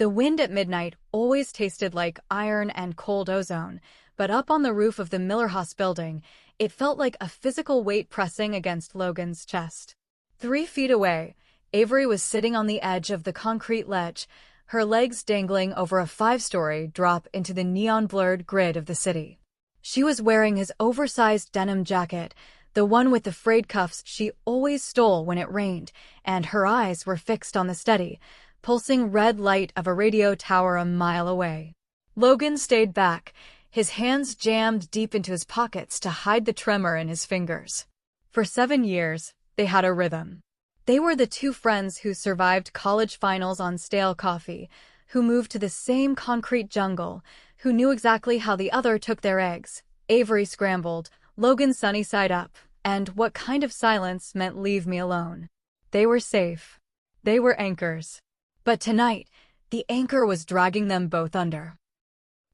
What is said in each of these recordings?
The wind at midnight always tasted like iron and cold ozone, but up on the roof of the Miller House building, it felt like a physical weight pressing against Logan's chest. 3 feet away, Avery was sitting on the edge of the concrete ledge, her legs dangling over a 5-story drop into the neon-blurred grid of the city. She was wearing his oversized denim jacket, the one with the frayed cuffs she always stole when it rained, and her eyes were fixed on the steady, pulsing red light of a radio tower a mile away. Logan stayed back, his hands jammed deep into his pockets to hide the tremor in his fingers. For 7 years, they had a rhythm. They were the two friends who survived college finals on stale coffee, who moved to the same concrete jungle, who knew exactly how the other took their eggs. Avery scrambled, Logan sunny side up, and what kind of silence meant leave me alone. They were safe. They were anchors. But tonight, the anchor was dragging them both under.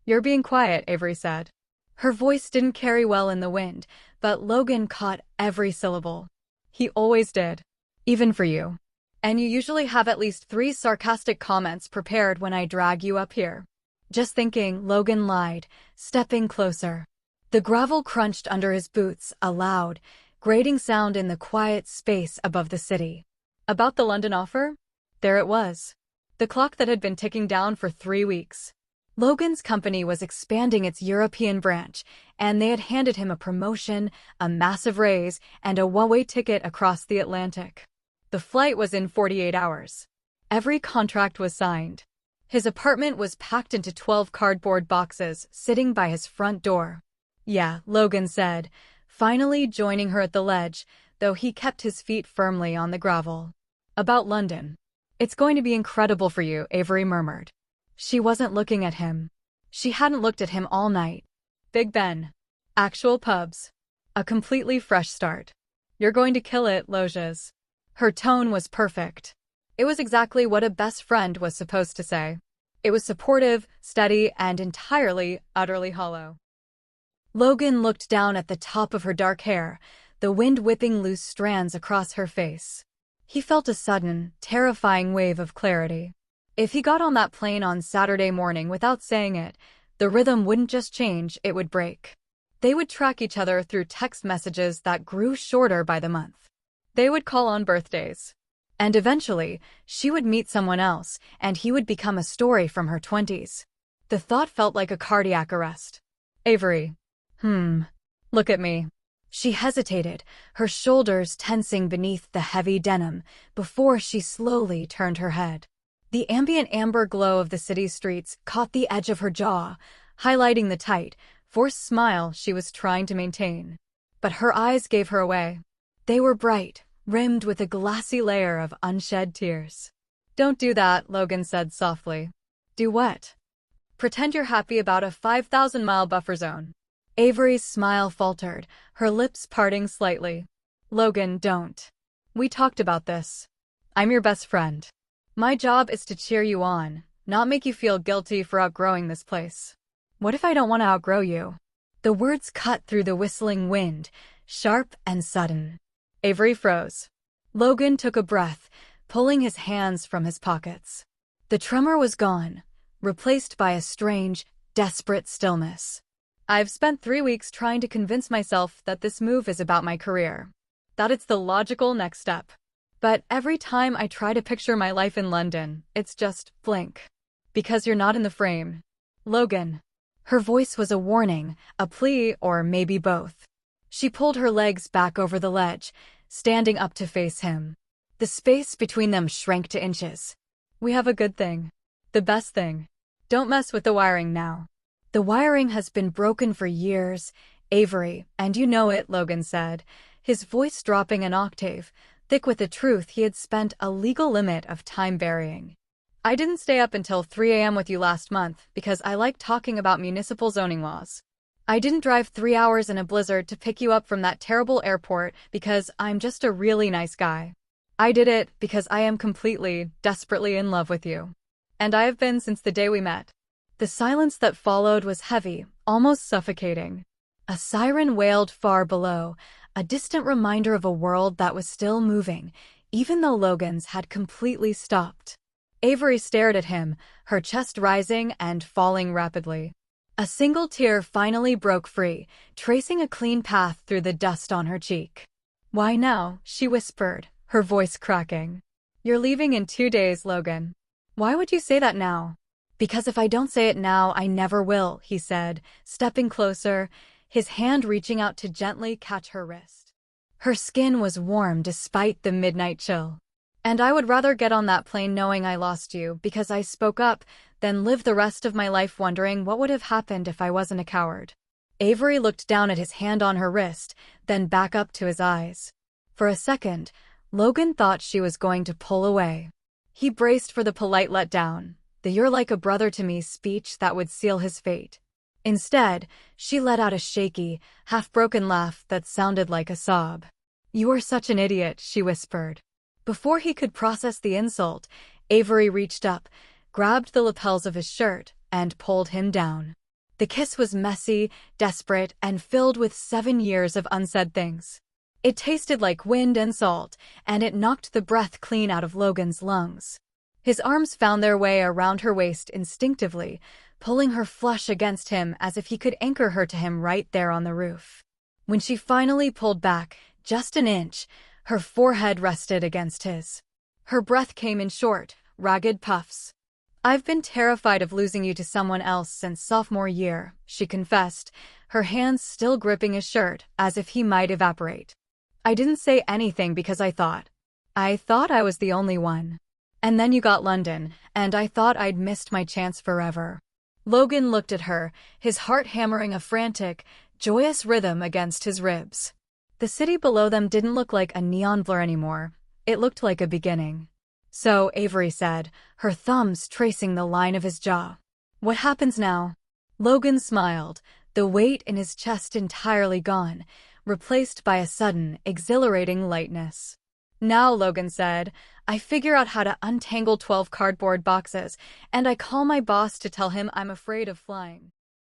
"You're being quiet," Avery said. Her voice didn't carry well in the wind, but Logan caught every syllable. "He always did. Even for you. And you usually have at least 3 sarcastic comments prepared when I drag you up here." Just thinking, Logan lied, stepping closer. The gravel crunched under his boots, a loud, grating sound in the quiet space above the city. About the London offer? There it was. The clock that had been ticking down for 3 weeks. Logan's company was expanding its European branch, and they had handed him a promotion, a massive raise, and a one-way ticket across the Atlantic. The flight was in 48 hours. Every contract was signed. His apartment was packed into 12 cardboard boxes, sitting by his front door. "Yeah," Logan said, finally joining her at the ledge, though he kept his feet firmly on the gravel. "About London. It's going to be incredible for you," Avery murmured. She wasn't looking at him. She hadn't looked at him all night. Big Ben. Actual pubs. A completely fresh start. "You're going to kill it, Loges." Her tone was perfect. It was exactly what a best friend was supposed to say. It was supportive, steady, and entirely, utterly hollow. Logan looked down at the top of her dark hair, the wind whipping loose strands across her face. He felt a sudden, terrifying wave of clarity. If he got on that plane on Saturday morning without saying it, the rhythm wouldn't just change, it would break. They would track each other through text messages that grew shorter by the month. They would call on birthdays. And eventually, she would meet someone else, and he would become a story from her 20s. The thought felt like a cardiac arrest. "Avery. Look at me." She hesitated, her shoulders tensing beneath the heavy denim, before she slowly turned her head. The ambient amber glow of the city streets caught the edge of her jaw, highlighting the tight, forced smile she was trying to maintain. But her eyes gave her away. They were bright, rimmed with a glassy layer of unshed tears. "Don't do that," Logan said softly. "Do what?" "Pretend you're happy about a 5,000-mile buffer zone." Avery's smile faltered, her lips parting slightly. "Logan, don't. We talked about this. I'm your best friend. My job is to cheer you on, not make you feel guilty for outgrowing this place." "What if I don't want to outgrow you?" The words cut through the whistling wind, sharp and sudden. Avery froze. Logan took a breath, pulling his hands from his pockets. The tremor was gone, replaced by a strange, desperate stillness. "I've spent 3 weeks trying to convince myself that this move is about my career. That it's the logical next step. But every time I try to picture my life in London, it's just blank. Because you're not in the frame. Logan." Her voice was a warning, a plea, or maybe both. She pulled her legs back over the ledge, standing up to face him. The space between them shrank to inches. "We have a good thing. The best thing. Don't mess with the wiring now." "The wiring has been broken for years, Avery, and you know it," Logan said, his voice dropping an octave, thick with the truth he had spent a legal limit of time burying. "I didn't stay up until 3 a.m. with you last month because I like talking about municipal zoning laws. I didn't drive 3 hours in a blizzard to pick you up from that terrible airport because I'm just a really nice guy. I did it because I am completely, desperately in love with you. And I have been since the day we met." The silence that followed was heavy, almost suffocating. A siren wailed far below, a distant reminder of a world that was still moving, even though Logan's had completely stopped. Avery stared at him, her chest rising and falling rapidly. A single tear finally broke free, tracing a clean path through the dust on her cheek. "Why now?" she whispered, her voice cracking. "You're leaving in 2 days, Logan." "Why would you say that now?" "Because if I don't say it now, I never will," he said, stepping closer, his hand reaching out to gently catch her wrist. Her skin was warm despite the midnight chill. "And I would rather get on that plane knowing I lost you because I spoke up than live the rest of my life wondering what would have happened if I wasn't a coward." Avery looked down at his hand on her wrist, then back up to his eyes. For a second, Logan thought she was going to pull away. He braced for the polite letdown, the "you're like a brother to me" speech that would seal his fate. Instead, she let out a shaky, half-broken laugh that sounded like a sob. "You are such an idiot," she whispered. Before he could process the insult, Avery reached up, grabbed the lapels of his shirt, and pulled him down. The kiss was messy, desperate, and filled with 7 years of unsaid things. It tasted like wind and salt, and it knocked the breath clean out of Logan's lungs. His arms found their way around her waist instinctively, pulling her flush against him as if he could anchor her to him right there on the roof. When she finally pulled back, just an inch, her forehead rested against his. Her breath came in short, ragged puffs. "I've been terrified of losing you to someone else since sophomore year," she confessed, her hands still gripping his shirt as if he might evaporate. "I didn't say anything because I thought I was the only one. And then you got London, and I thought I'd missed my chance forever." Logan looked at her, his heart hammering a frantic, joyous rhythm against his ribs. The city below them didn't look like a neon blur anymore. It looked like a beginning. "So," Avery said, her thumbs tracing the line of his jaw. "What happens now?" Logan smiled, the weight in his chest entirely gone, replaced by a sudden, exhilarating lightness. "Now," Logan said, "I figure out how to untangle 12 cardboard boxes, and I call my boss to tell him I'm afraid of flying."